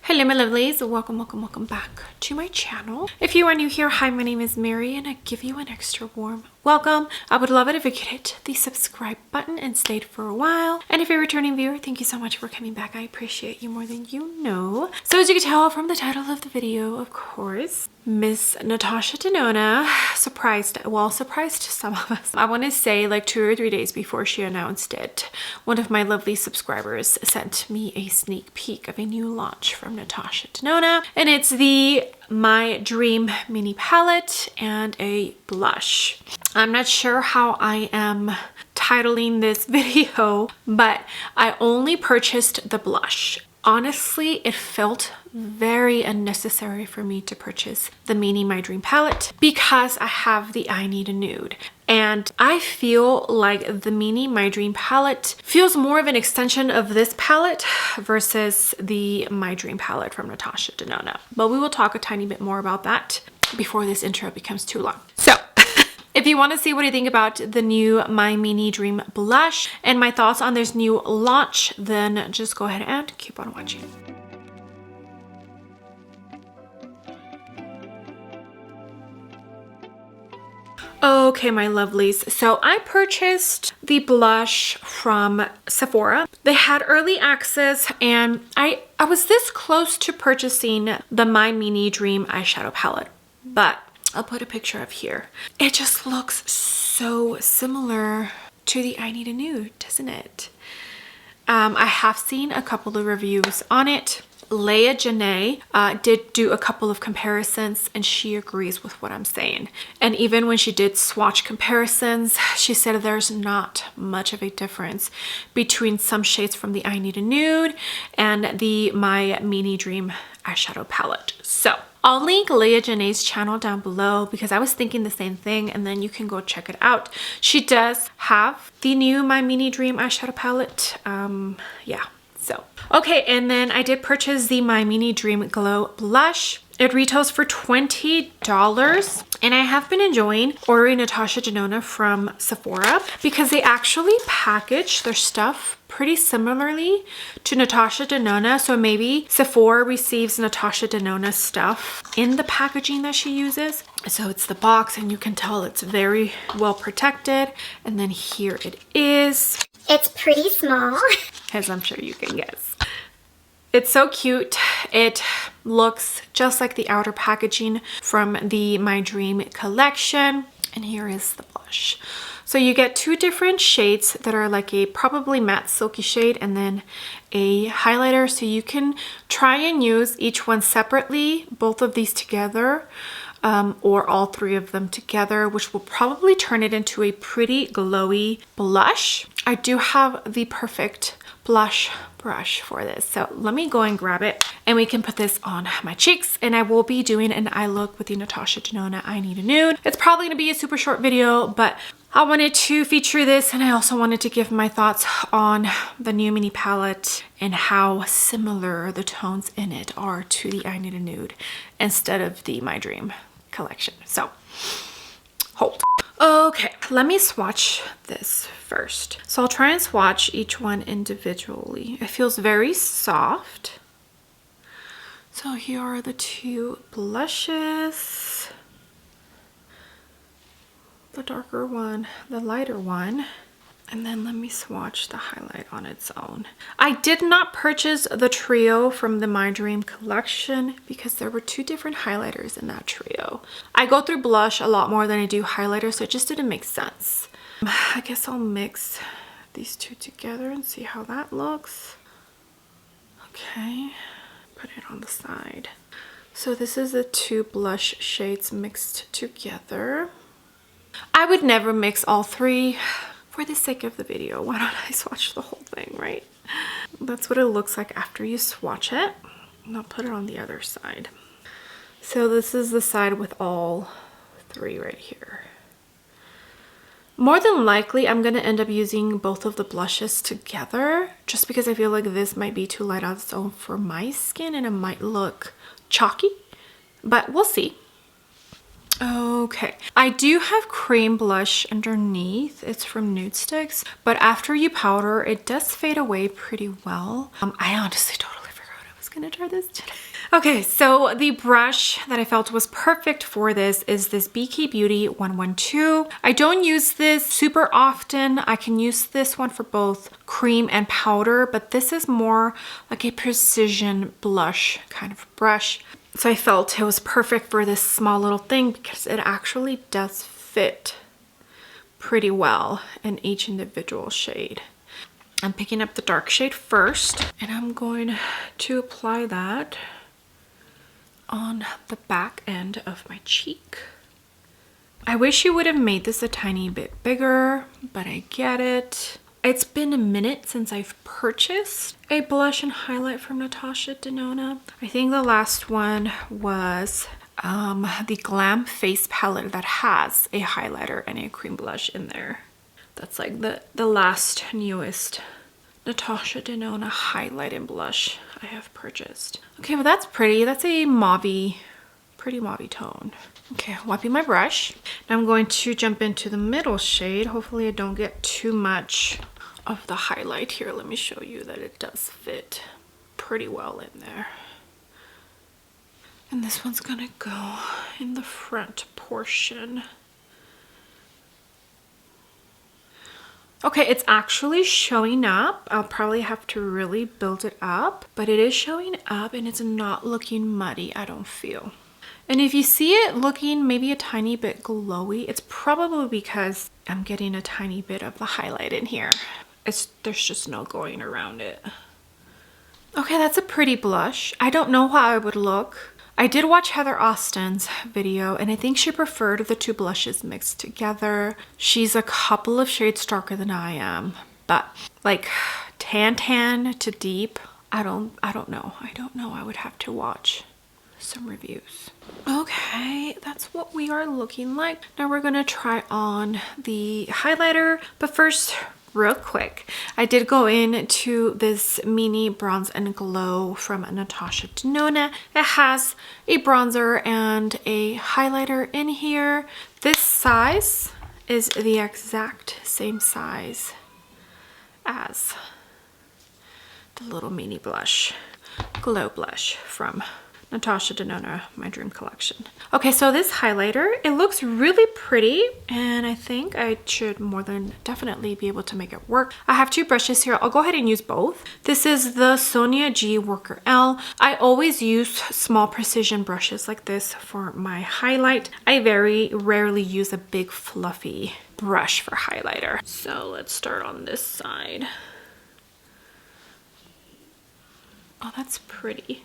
Hello my lovelies, welcome back to my channel. If you are new here, hi, my name is Mary and I give you an extra warm welcome. I would love it if you could hit the subscribe button and stayed for a while. And if you're a returning viewer, thank you so much for coming back. I appreciate you more than you know. So as you can tell from the title of the video, of course, Miss Natasha Denona surprised some of us. I want to say like 2 or 3 days before she announced it, one of my lovely subscribers sent me a sneak peek of a new launch from Natasha Denona, and it's the My Dream mini palette and a blush. I'm not sure how I am titling this video, but I only purchased the blush. Honestly, it felt very unnecessary for me to purchase the mini My Dream palette because I have the I Need a Nude. And I feel like the mini My Dream palette feels more of an extension of this palette versus the My Dream palette from Natasha Denona. But we will talk a tiny bit more about that before this intro becomes too long. So if you want to see what I think about the new My Mini Dream blush and my thoughts on this new launch, then just go ahead and keep on watching. Okay, my lovelies, so I purchased the blush from Sephora. They had early access and I was this close to purchasing the My Mini Dream eyeshadow palette, but I'll put a picture up here. It just looks so similar to the I Need a Nude, doesn't it? I have seen a couple of reviews on it. Leia Janae did do a couple of comparisons and she agrees with what I'm saying. And even when she did swatch comparisons, she said there's not much of a difference between some shades from the I Need a Nude and the My Mini Dream eyeshadow palette. So I'll link Leia Janae's channel down below because I was thinking the same thing, and then you can go check it out. She does have the new My Mini Dream eyeshadow palette. Yeah. So, okay, and then I did purchase the My Mini Dream Glow Blush. It retails for $20, and I have been enjoying ordering Natasha Denona from Sephora because they actually package their stuff pretty similarly to Natasha Denona. So maybe Sephora receives Natasha Denona stuff in the packaging that she uses. So it's the box and you can tell it's very well protected. And then here it is. It's pretty small, as I'm sure you can guess. It's so cute. It looks just like the outer packaging from the My Dream collection. And here is the blush. So you get 2 different shades that are like a probably matte silky shade and then a highlighter. So you can try and use each one separately, both of these together, or all 3 of them together, which will probably turn it into a pretty glowy blush. I do have the perfect blush brush for this, so let me go and grab it and we can put this on my cheeks. And I will be doing an eye look with the Natasha Denona I Need a Nude. It's probably gonna be a super short video, but I wanted to feature this, and I also wanted to give my thoughts on the new mini palette and how similar the tones in it are to the I Need a Nude instead of the My Dream collection. So hold. Okay, let me swatch this first. So I'll try and swatch each one individually. It feels very soft. So here are the 2 blushes. The darker one, the lighter one. And then let me swatch the highlight on its own. I did not purchase the trio from the My Dream collection because there were 2 different highlighters in that trio. I go through blush a lot more than I do highlighter, so it just didn't make sense. I guess I'll mix these 2 together and see how that looks. Okay, put it on the side. So this is the 2 blush shades mixed together. I would never mix all 3. For the sake of the video, why don't I swatch the whole thing, right? That's what it looks like after you swatch it. And I'll put it on the other side. So this is the side with all 3 right here. More than likely, I'm going to end up using both of the blushes together just because I feel like this might be too light on its own for my skin and it might look chalky, but we'll see. Okay, I do have cream blush underneath. It's from Nude Sticks, but after you powder, it does fade away pretty well. I honestly totally forgot what I was gonna try this today. Okay, so the brush that I felt was perfect for this is this BK Beauty 112. I don't use this super often. I can use this one for both cream and powder, but this is more like a precision blush kind of brush. So I felt it was perfect for this small little thing because it actually does fit pretty well in each individual shade. I'm picking up the dark shade first, and I'm going to apply that on the back end of my cheek. I wish you would have made this a tiny bit bigger, but I get it. It's been a minute since I've purchased a blush and highlight from Natasha Denona. I think the last one was the Glam Face palette that has a highlighter and a cream blush in there. That's like the last newest Natasha Denona highlight and blush I have purchased. Okay, well that's pretty. That's a mauvey, pretty mauvey tone. Okay, wiping my brush. Now I'm going to jump into the middle shade. Hopefully I don't get too much of the highlight here. Let me show you that it does fit pretty well in there. And this one's gonna go in the front portion. Okay, it's actually showing up. I'll probably have to really build it up, but it is showing up and it's not looking muddy, I don't feel. And if you see it looking maybe a tiny bit glowy, it's probably because I'm getting a tiny bit of the highlight in here. There's just no going around it. Okay, that's a pretty blush. I don't know how I would look. I did watch Heather Austin's video and I think she preferred the two blushes mixed together. She's a couple of shades darker than I am, but like tan to deep, I don't know. I would have to watch some reviews. Okay, that's what we are looking like. Now we're gonna try on the highlighter, but first, real quick, I did go into this mini bronze and glow from Natasha Denona. It has a bronzer and a highlighter in here. This size is the exact same size as the little mini blush, glow blush from Natasha Denona, my dream collection. Okay, so this highlighter, it looks really pretty and I think I should more than definitely be able to make it work. I have two brushes here. I'll go ahead and use both. This is the Sonia G Worker L. I always use small precision brushes like this for my highlight. I very rarely use a big fluffy brush for highlighter. So let's start on this side. Oh, that's pretty.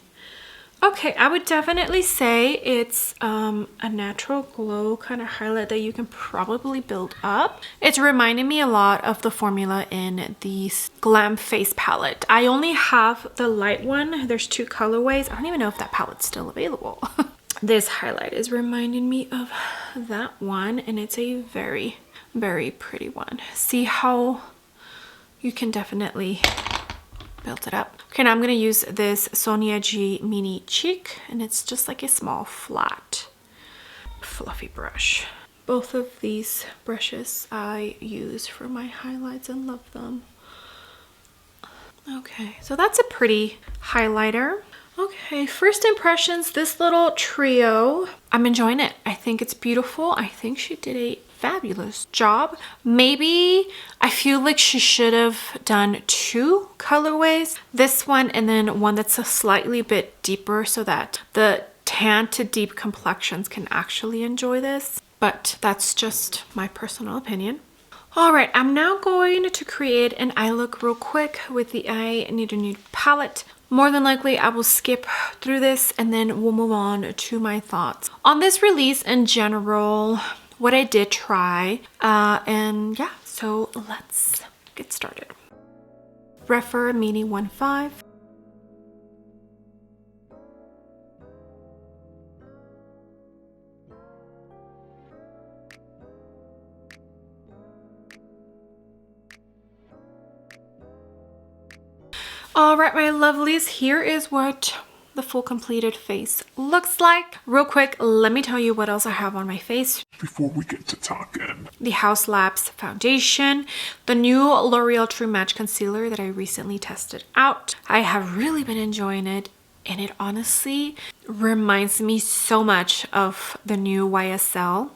Okay, I would definitely say it's a natural glow kind of highlight that you can probably build up. It's reminding me a lot of the formula in the Glam Face palette. I only have the light one. There's two colorways. I don't even know if that palette's still available. This highlight is reminding me of that one, and it's a very, very pretty one. See how you can definitely build it up. Okay, now I'm going to use this Sonia G Mini Cheek, and it's just like a small flat fluffy brush. Both of these brushes I use for my highlights and love them. Okay, so that's a pretty highlighter. Okay, first impressions, this little trio, I'm enjoying it. I think it's beautiful. I think she did a fabulous job. Maybe I feel like she should have done two colorways, this one and then one that's a slightly bit deeper so that the tan to deep complexions can actually enjoy this, but that's just my personal opinion. All right, I'm now going to create an eye look real quick with the I Need a Nude palette. More than likely, I will skip through this and then we'll move on to my thoughts on this release in general, what I did try, and yeah, so let's get started. Refer Mini 1.5. All right, my lovelies, here is what the full completed face looks like. Real quick, let me tell you what else I have on my face before we get to talking. The House Labs foundation, the new L'Oreal True Match concealer that I recently tested out. I have really been enjoying it. and it honestly reminds me so much of the new YSL.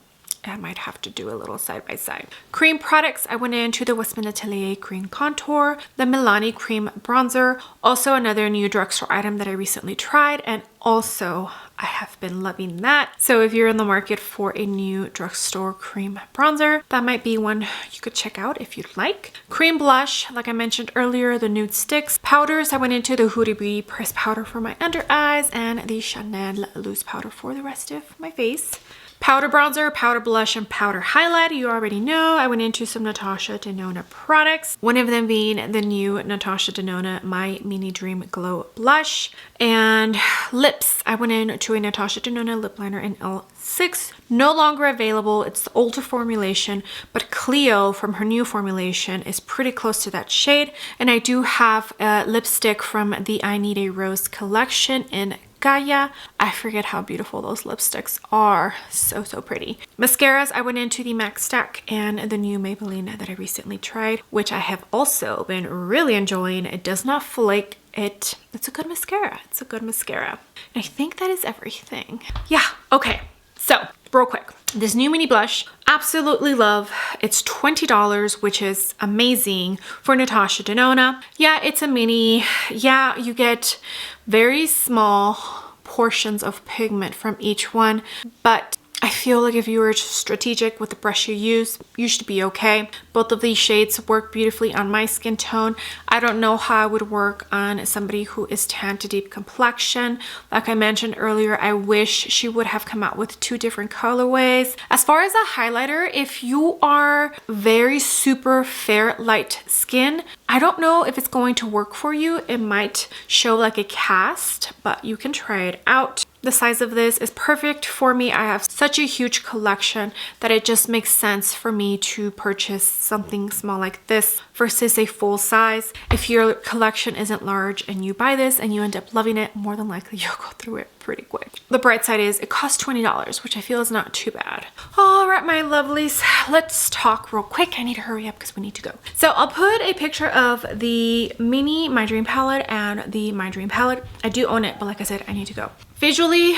I might have to do a little side by side. Cream products, I went into the Westman Atelier Cream Contour, the Milani Cream Bronzer, also another new drugstore item that I recently tried, and also I have been loving that. So if you're in the market for a new drugstore cream bronzer, that might be one you could check out if you'd like. Cream blush, like I mentioned earlier, the Nude Sticks. Powders, I went into the Huda Beauty pressed powder for my under eyes and the Chanel loose powder for the rest of my face. Powder bronzer, powder blush, and powder highlight. You already know I went into some Natasha Denona products. One of them being the new Natasha Denona My Mini Dream Glow Blush. And lips, I went into a Natasha Denona lip liner in L6. No longer available. It's the older formulation, but Cleo from her new formulation is pretty close to that shade. And I do have a lipstick from the I Need a Rose collection in Gaia. I forget how beautiful those lipsticks are. So pretty. Mascaras, I went into the MAC Stack and the new Maybelline that I recently tried, which I have also been really enjoying. It does not flake. It's a good mascara. It's a good mascara. And I think that is everything. Yeah, okay. So, real quick. This new mini blush, absolutely love. It's $20, which is amazing for Natasha Denona. Yeah, it's a mini. Yeah, you get very small portions of pigment from each one, but I feel like if you were strategic with the brush you use, you should be okay. Both of these shades work beautifully on my skin tone. I don't know how it would work on somebody who is tan to deep complexion. Like I mentioned earlier, I wish she would have come out with 2 different colorways. As far as a highlighter, if you are very super fair light skin, I don't know if it's going to work for you. It might show like a cast, but you can try it out. The size of this is perfect for me. I have such a huge collection that it just makes sense for me to purchase something small like this versus a full size. If your collection isn't large and you buy this and you end up loving it, more than likely you'll go through it pretty quick. The bright side is it costs $20, which I feel is not too bad. All right, my lovelies, let's talk real quick. I need to hurry up because we need to go. So I'll put a picture of the mini My Dream palette and the My Dream palette. I do own it, but like I said, I need to go. Visually,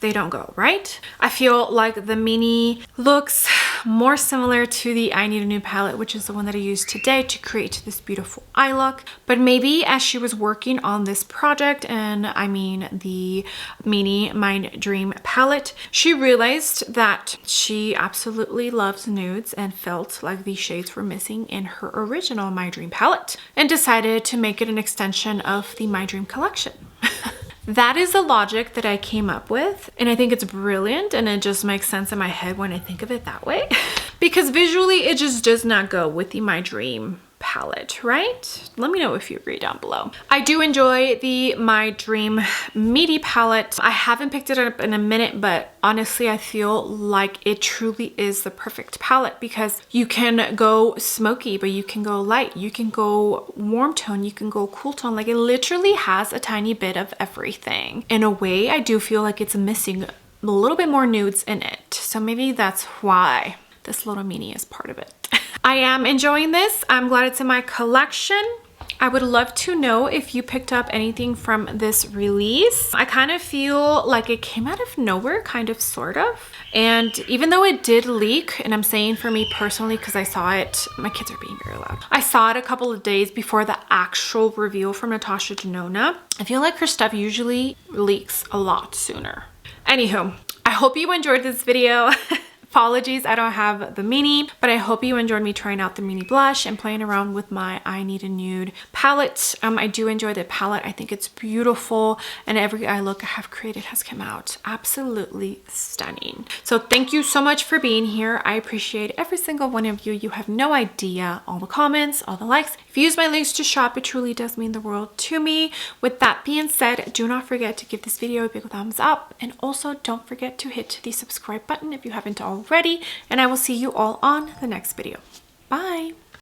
they don't go, right? I feel like the mini looks more similar to the I Need a Nude palette, which is the one that I used today to create this beautiful eye look. But maybe as she was working on this project, and I mean the mini My Dream palette, she realized that she absolutely loves nudes and felt like these shades were missing in her original My Dream palette and decided to make it an extension of the My Dream collection. That is the logic that I came up with, and I think it's brilliant, and it just makes sense in my head when I think of it that way. Because visually, it just does not go with the My Dream palette, right? Let me know if you agree down below. I do enjoy the My Dream Meaty palette. I haven't picked it up in a minute, but honestly, I feel like it truly is the perfect palette because you can go smoky, but you can go light, you can go warm tone, you can go cool tone. Like, it literally has a tiny bit of everything. In a way, I do feel like it's missing a little bit more nudes in it. So maybe that's why this little mini is part of it. I am enjoying this. I'm glad it's in my collection. I would love to know if you picked up anything from this release. I kind of feel like it came out of nowhere, kind of, sort of. And even though it did leak, and I'm saying for me personally because I saw it, my kids are being very loud. I saw it a couple of days before the actual reveal from Natasha Denona. I feel like her stuff usually leaks a lot sooner. Anywho, I hope you enjoyed this video. Apologies, I don't have the mini, but I hope you enjoyed me trying out the mini blush and playing around with my I Need a Nude palette. I do enjoy the palette. I think it's beautiful, and every eye look I have created has come out absolutely stunning. So thank you so much for being here. I appreciate every single one of you. You have no idea. All the comments, all the likes. If you use my links to shop, it truly does mean the world to me. With that being said, do not forget to give this video a big thumbs up, and also don't forget to hit the subscribe button if you haven't already, and I will see you all on the next video. Bye!